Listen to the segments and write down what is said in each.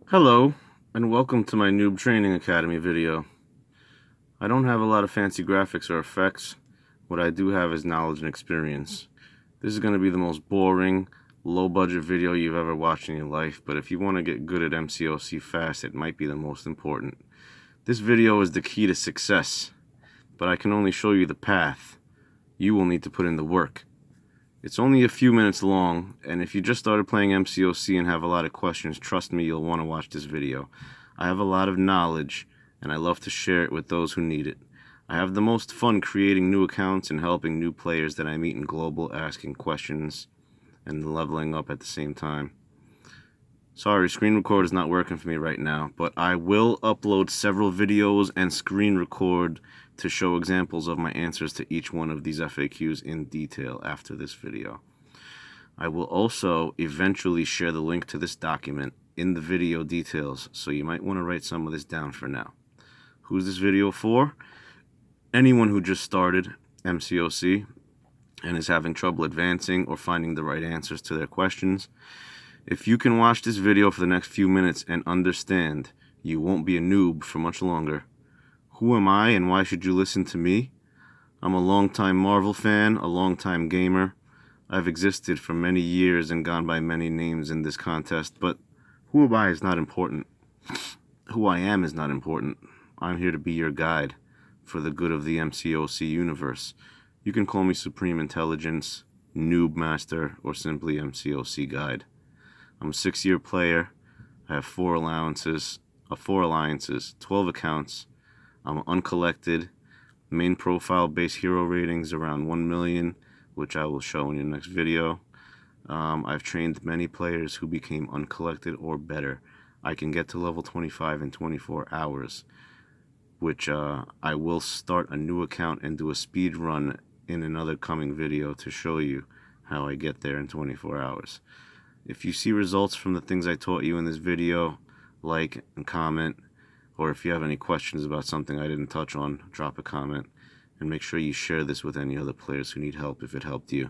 Hello, and welcome to my Noob Training Academy video. I don't have a lot of fancy graphics or effects. What I do have is knowledge and experience. This is going to be the most boring, low-budget video you've ever watched in your life, but if you want to get good at Mcoc fast, it might be the most important. This video is the key to success, but I can only show you the path. You will need to put in the work. It's only a few minutes long, and if you just started playing Mcoc and have a lot of questions, trust me, you'll want to watch this video. I have a lot of knowledge, and I love to share it with those who need it. I have the most fun creating new accounts and helping new players that I meet in global, asking questions and leveling up at the same time. Sorry, screen record is not working for me right now, but I will upload several videos and screen record to show examples of my answers to each one of these FAQs in detail after this video. I will also eventually share the link to this document in the video details, so you might want to write some of this down for now. Who's this video for? Anyone who just started Mcoc and is having trouble advancing or finding the right answers to their questions. If you can watch this video for the next few minutes and understand, you won't be a noob for much longer. Who am I and why should you listen to me? I'm a longtime Marvel fan, a longtime gamer. I've existed for many years and gone by many names in this contest, but who am I is not important. Who I am is not important. I'm here to be your guide for the good of the Mcoc universe. You can call me Supreme Intelligence, Noob Master, or simply Mcoc Guide. I'm a 6-year player. I have 4 alliances, 12 accounts. I'm uncollected. Main profile base hero ratings around 1 million, which I will show in your next video. I've trained many players who became uncollected or better. I can get to level 25 in 24 hours, which I will start a new account and do a speed run in another coming video to show you how I get there in 24 hours. If you see results from the things I taught you in this video, like and comment, or if you have any questions about something I didn't touch on, drop a comment, and make sure you share this with any other players who need help if it helped you.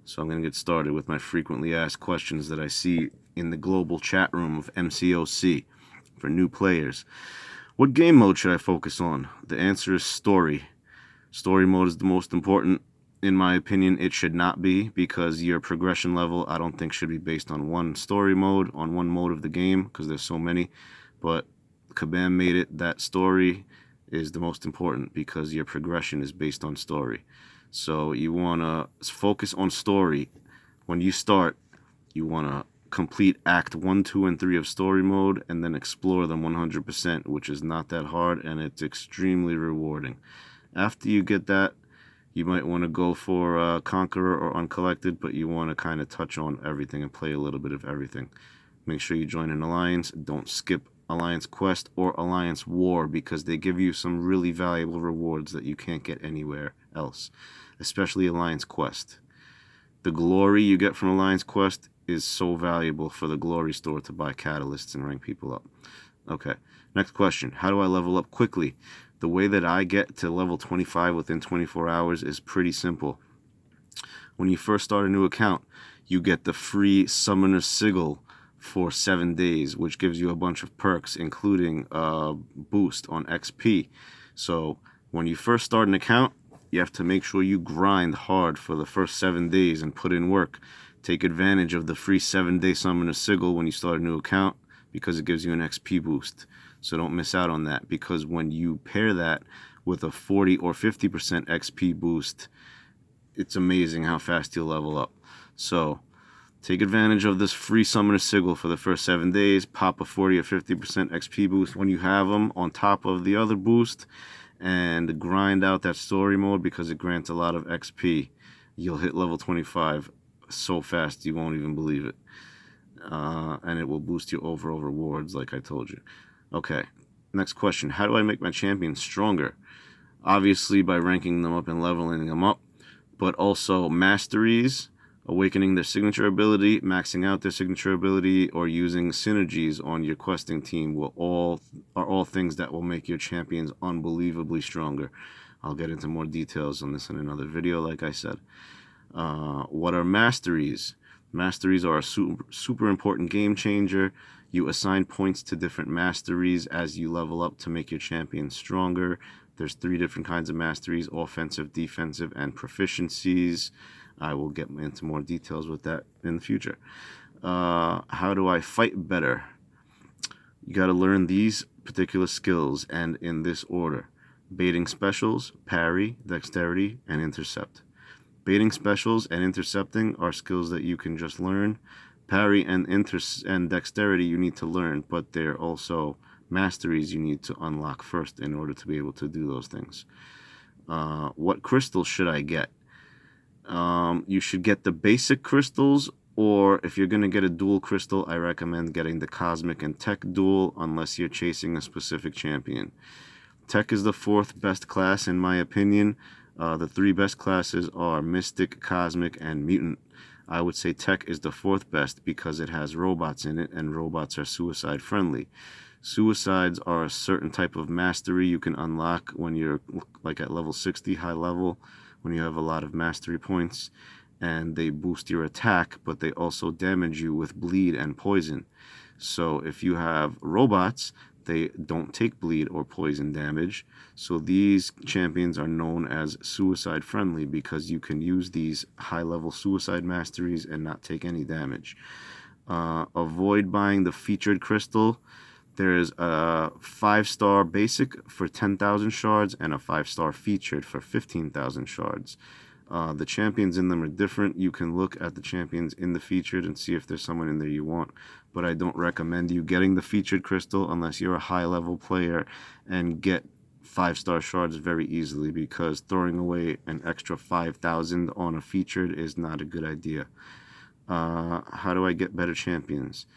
So I'm going to get started with my frequently asked questions that I see in the global chat room of Mcoc for new players. What game mode should I focus on? The answer is story. Story mode is the most important. In my opinion, it should not be, because your progression level, I don't think, should be based on one story mode, on one mode of the game, because there's so many. But Kabam made it that story is the most important, because your progression is based on story. So you want to focus on story. When you start, you want to complete Act 1, 2, and 3 of story mode, and then explore them 100%, which is not that hard, and it's extremely rewarding. After you get that, you might want to go for Conqueror or Uncollected, but you want to kind of touch on everything and play a little bit of everything. Make sure you join an alliance. Don't skip Alliance Quest or Alliance War, because they give you some really valuable rewards that you can't get anywhere else, especially Alliance Quest. The glory you get from Alliance Quest is so valuable for the glory store to buy catalysts and rank people up. Okay, next question. How do I level up quickly? The way that I get to level 25 within 24 hours is pretty simple. When you first start a new account, you get the free Summoner Sigil for 7 days, which gives you a bunch of perks, including a boost on XP. So when you first start an account, you have to make sure you grind hard for the first 7 days and put in work. Take advantage of the free 7-day Summoner Sigil when you start a new account, because it gives you an XP boost. So don't miss out on that, because when you pair that with a 40 or 50% XP boost, it's amazing how fast you'll level up. So take advantage of this free Summoner Sigil for the first 7 days. Pop a 40 or 50% XP boost when you have them on top of the other boost, and grind out that story mode, because it grants a lot of XP. You'll hit level 25 so fast you won't even believe it. And it will boost your overall rewards, like I told you. Okay, next question. How do I make my champions stronger? Obviously by ranking them up and leveling them up, but also masteries, awakening their signature ability, maxing out their signature ability, or using synergies on your questing team are all things that will make your champions unbelievably stronger. I'll get into more details on this in another video, like I said. What are masteries? Masteries are a super important game changer. You assign points to different masteries as you level up to make your champion stronger. There's 3 different kinds of masteries: offensive, defensive, and proficiencies. I will get into more details with that in the future. How do I fight better? You got to learn these particular skills, and in this order: baiting specials, parry, dexterity, and intercept. Baiting specials and intercepting are skills that you can just learn. Parry and dexterity you need to learn, but they're also masteries you need to unlock first in order to be able to do those things. What crystals should I get? You should get the basic crystals, or if you're going to get a dual crystal, I recommend getting the Cosmic and Tech dual unless you're chasing a specific champion. Tech is the 4th best class in my opinion. The 3 best classes are Mystic, Cosmic, and Mutant. I would say Tech is the 4th best because it has robots in it, and robots are suicide friendly. Suicides are a certain type of mastery you can unlock when you're like at level 60, high level, when you have a lot of mastery points, and they boost your attack, but they also damage you with bleed and poison. So if you have robots, they don't take bleed or poison damage. So these champions are known as suicide friendly because you can use these high level suicide masteries and not take any damage. Avoid buying the featured crystal. There's a 5-star basic for 10,000 shards and a 5-star featured for 15,000 shards. The champions in them are different. You can look at the champions in the featured and see if there's someone in there you want, but I don't recommend you getting the featured crystal unless you're a high level player and get 5-star shards very easily, because throwing away an extra 5,000 on a featured is not a good idea. How do I get better champions?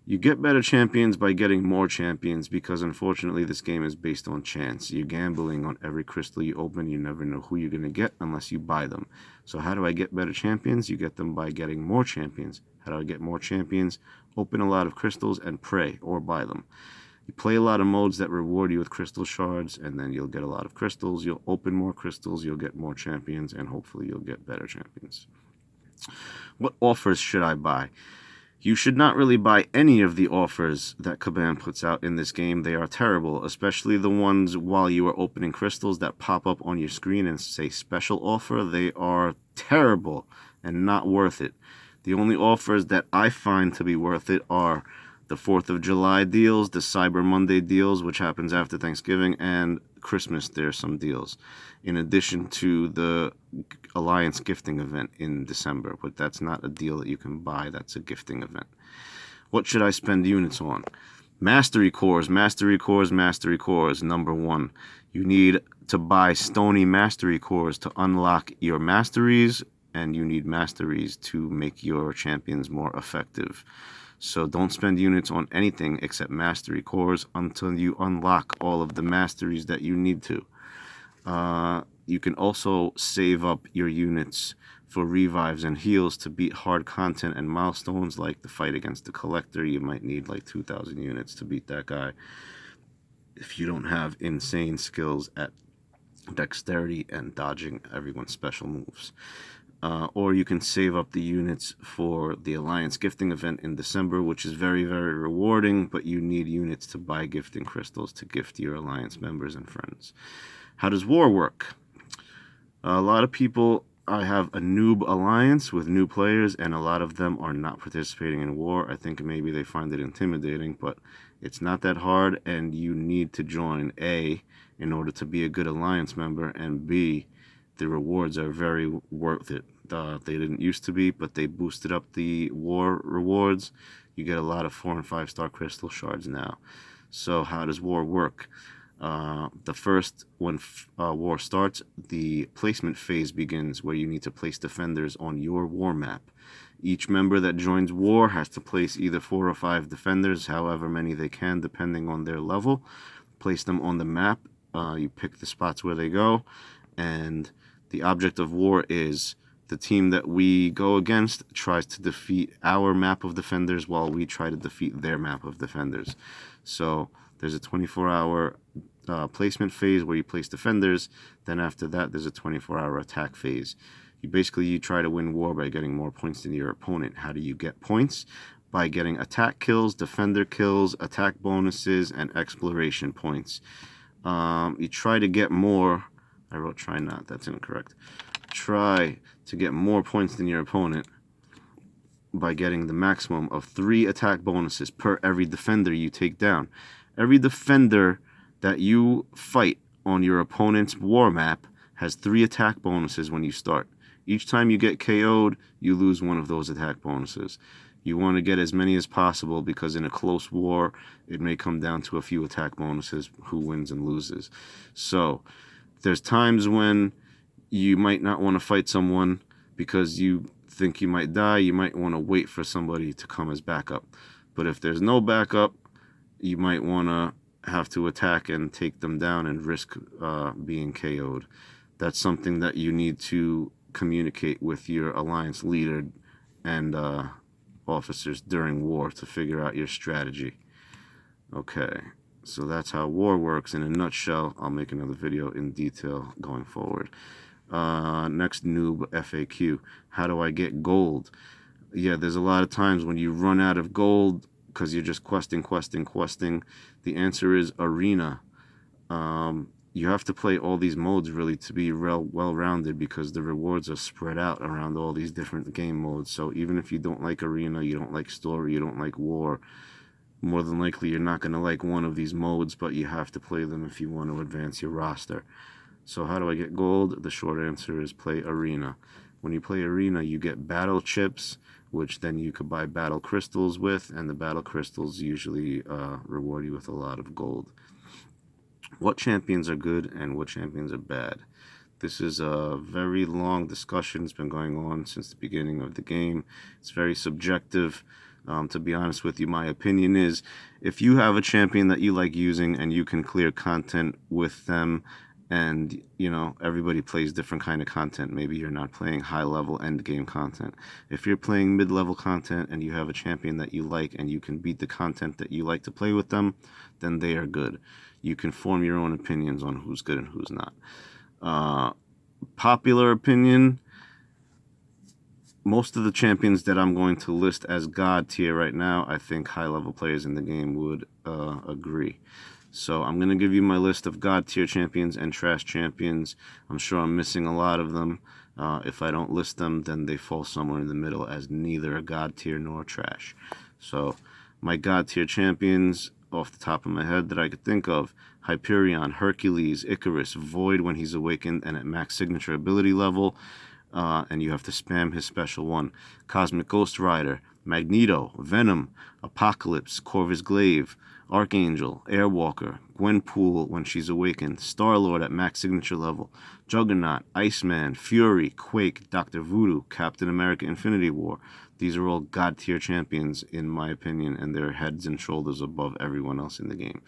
You get better champions by getting more champions, because unfortunately this game is based on chance. You're gambling on every crystal you open. You never know who you're going to get unless you buy them. So how do I get better champions? You get them by getting more champions. How do I get more champions? Open a lot of crystals and pray or buy them. You play a lot of modes that reward you with crystal shards, and then you'll get a lot of crystals. You'll open more crystals, you'll get more champions, and hopefully you'll get better champions. What offers should I buy? You should not really buy any of the offers that Kabam puts out in this game. They are terrible, especially the ones while you are opening crystals that pop up on your screen and say special offer. They are terrible and not worth it. The only offers that I find to be worth it are the 4th of July deals, the Cyber Monday deals, which happens after Thanksgiving, and Christmas. There's some deals, in addition to the Alliance gifting event in December, but that's not a deal that you can buy. That's a gifting event. What should I spend units on? Mastery cores, mastery cores, mastery cores. Number 1, you need to buy stony mastery cores to unlock your masteries, and you need masteries to make your champions more effective. So don't spend units on anything except mastery cores until you unlock all of the masteries that you need to. You can also save up your units for revives and heals to beat hard content and milestones like the fight against the Collector. You might need like 2,000 units to beat that guy if you don't have insane skills at dexterity and dodging everyone's special moves. Or you can save up the units for the Alliance gifting event in December, which is very, very rewarding, but you need units to buy gifting crystals to gift your Alliance members and friends. How does war work? A lot of people, I have a Noob Alliance with new players, and a lot of them are not participating in war. I think maybe they find it intimidating, but it's not that hard, and you need to join A, in order to be a good Alliance member, and B, the rewards are very worth it. They didn't used to be, but they boosted up the war rewards. You get a lot of 4 and 5-star crystal shards now. So how does war work? When war starts, the placement phase begins, where you need to place defenders on your war map. Each member that joins war has to place either 4 or 5 defenders, however many they can, depending on their level. Place them on the map. You pick the spots where they go, and the object of war is the team that we go against tries to defeat our map of defenders while we try to defeat their map of defenders. So there's a 24-hour placement phase where you place defenders. Then after that, there's a 24-hour attack phase. You try to win war by getting more points than your opponent. How do you get points? by getting attack kills, defender kills, attack bonuses, and exploration points. You try to get more. I wrote try not, that's incorrect. Try to get more points than your opponent by getting the maximum of 3 attack bonuses per every defender you take down. Every defender that you fight on your opponent's war map has 3 attack bonuses when you start. Each time you get KO'd, you lose one of those attack bonuses. You want to get as many as possible because in a close war, it may come down to a few attack bonuses, who wins and loses. So, there's times when you might not want to fight someone because you think you might die. You might want to wait for somebody to come as backup. But if there's no backup, you might want to have to attack and take them down and risk being KO'd. That's something that you need to communicate with your alliance leader and officers during war to figure out your strategy. Okay, so that's how war works in a nutshell. I'll make another video in detail going forward. Next noob FAQ. How do I get gold? Yeah, there's a lot of times when you run out of gold because you're just questing. The answer is arena. You have to play all these modes really to be well-rounded because the rewards are spread out around all these different game modes. So even if you don't like arena, you don't like story, you don't like war, more than likely you're not going to like one of these modes, but you have to play them if you want to advance your roster. So how do I get gold? The short answer is play arena. When you play arena, you get battle chips, which then you could buy battle crystals with, and the battle crystals usually reward you with a lot of gold. What champions are good and what champions are bad? This is a very long discussion. It's been going on since the beginning of the game. It's very subjective. To be honest with you, my opinion is if you have a champion that you like using and you can clear content with them, and you know everybody plays different kind of content, maybe you're not playing high level end game content. If you're playing mid-level content and you have a champion that you like and you can beat the content that you like to play with them, then they are good. You can form your own opinions on who's good and who's not. Popular opinion, most of the champions that I'm going to list as God tier right now, I think high-level players in the game would agree. So I'm going to give you my list of God tier champions and trash champions. I'm sure I'm missing a lot of them. If I don't list them, then they fall somewhere in the middle as neither a God tier nor trash. So my God tier champions, off the top of my head that I could think of: Hyperion, Hercules, Icarus, Void when he's awakened and at max signature ability level, and you have to spam his special one. Cosmic Ghost Rider, Magneto, Venom, Apocalypse, Corvus Glaive, Archangel, Airwalker, Gwenpool when she's awakened, Star-Lord at max signature level, Juggernaut, Iceman, Fury, Quake, Dr. Voodoo, Captain America Infinity War. These are all God tier champions in my opinion, and they're heads and shoulders above everyone else in the game.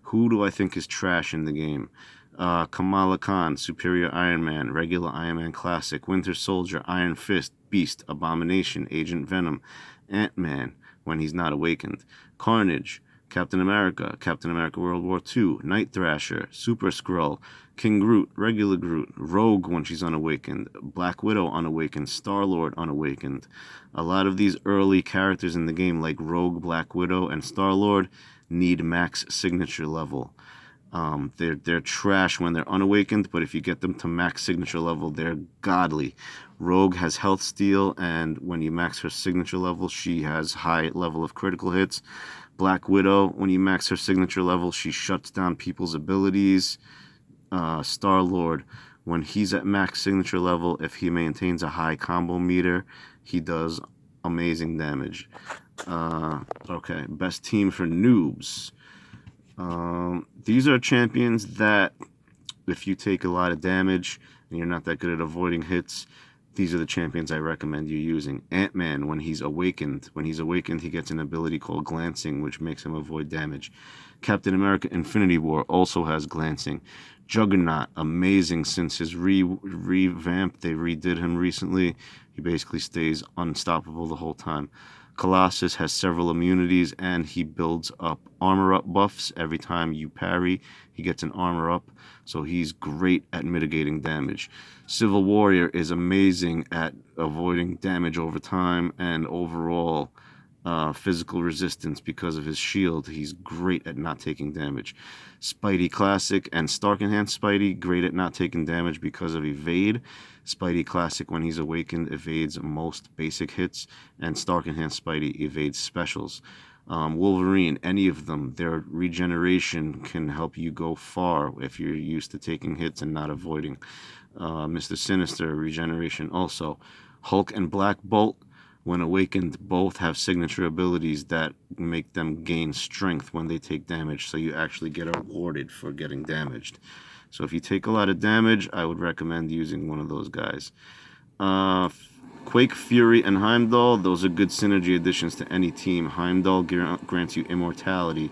Who do I think is trash in the game? Kamala Khan, Superior Iron Man, Regular Iron Man Classic, Winter Soldier, Iron Fist, Beast, Abomination, Agent Venom, Ant-Man when he's not awakened, Carnage, Captain America World War II, Night Thrasher, Super Skrull, King Groot, Regular Groot, Rogue when she's unawakened, Black Widow unawakened, Star-Lord unawakened. A lot of these early characters in the game like Rogue, Black Widow, and Star-Lord need max signature level. They're trash when they're unawakened, but if you get them to max signature level, they're godly. Rogue has health steal, and when you max her signature level, she has high level of critical hits. Black Widow, when you max her signature level, she shuts down people's abilities. Star-Lord, when he's at max signature level, if he maintains a high combo meter, he does amazing damage. Okay, best team for noobs. These are champions that if you take a lot of damage and you're not that good at avoiding hits, these are the champions I recommend you using. Ant-Man, when he's awakened, he gets an ability called Glancing, which makes him avoid damage. Captain America Infinity War also has Glancing. Juggernaut, amazing since his revamp. They redid him recently. He basically stays unstoppable the whole time. Colossus has several immunities, and he builds up armor up buffs. Every time you parry, he gets an armor up, so he's great at mitigating damage. Civil Warrior is amazing at avoiding damage over time, and overall, physical resistance because of his shield. He's great at not taking damage. Spidey Classic and Stark Enhanced Spidey, great at not taking damage because of evade. Spidey Classic, when he's awakened, evades most basic hits, and Stark Enhanced Spidey evades specials. Wolverine, any of them, their regeneration can help you go far if you're used to taking hits and not avoiding. Mr. Sinister, regeneration also. Hulk and Black Bolt, when awakened, both have signature abilities that make them gain strength when they take damage, so you actually get rewarded for getting damaged. So if you take a lot of damage, I would recommend using one of those guys. Quake, Fury, and Heimdall, those are good synergy additions to any team. Heimdall grants you immortality.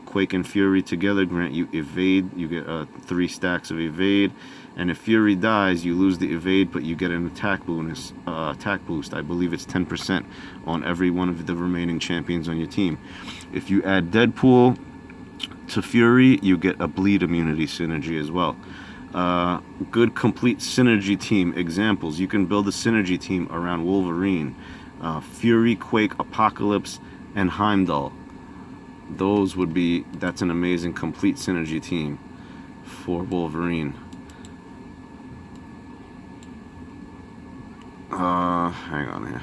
Quake and Fury together grant you evade. You get 3 stacks of evade. And if Fury dies, you lose the evade, but you get an attack bonus, attack boost. I believe it's 10% on every one of the remaining champions on your team. If you add Deadpool to Fury, you get a bleed immunity synergy as well. Good complete synergy team examples. You can build a synergy team around Wolverine, Fury, Quake, Apocalypse, and Heimdall. That's an amazing complete synergy team for Wolverine. Hang on here.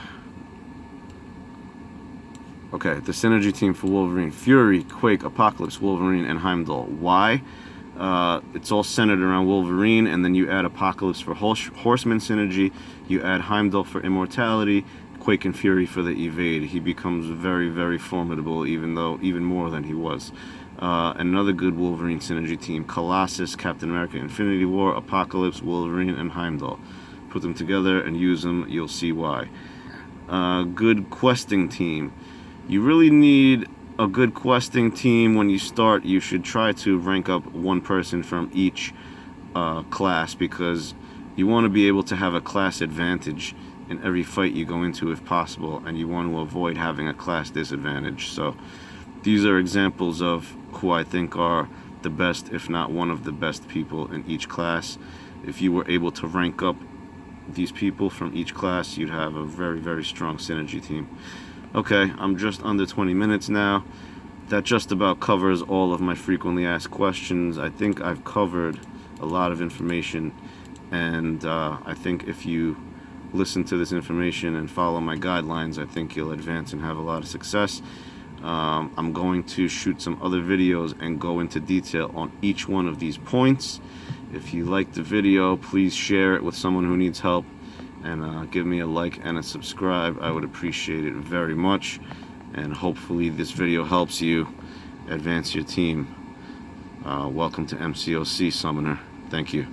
Okay, the synergy team for Wolverine: Fury, Quake, Apocalypse, Wolverine, and Heimdall. Why? It's all centered around Wolverine, and then you add Apocalypse for Horseman synergy, you add Heimdall for immortality, Quake and Fury for the evade. He becomes very, very formidable, even more than he was. Another good Wolverine synergy team: Colossus, Captain America, Infinity War, Apocalypse, Wolverine, and Heimdall. Put them together and use them, you'll see why. Good questing team. You really need a good questing team. When you start, you should try to rank up one person from each class, because you want to be able to have a class advantage in every fight you go into if possible, and you want to avoid having a class disadvantage. So these are examples of who I think are the best, if not one of the best people in each class. If you were able to rank up these people from each class, you'd have a very, very strong synergy team. Okay, I'm just under 20 minutes now. That just about covers all of my frequently asked questions. I think I've covered a lot of information, and I think if you listen to this information and follow my guidelines, I think you'll advance and have a lot of success. I'm going to shoot some other videos and go into detail on each one of these points. If you liked the video, please share it with someone who needs help, and give me a like and a subscribe. I would appreciate it very much, and hopefully this video helps you advance your team. Welcome to Mcoc, Summoner. Thank you.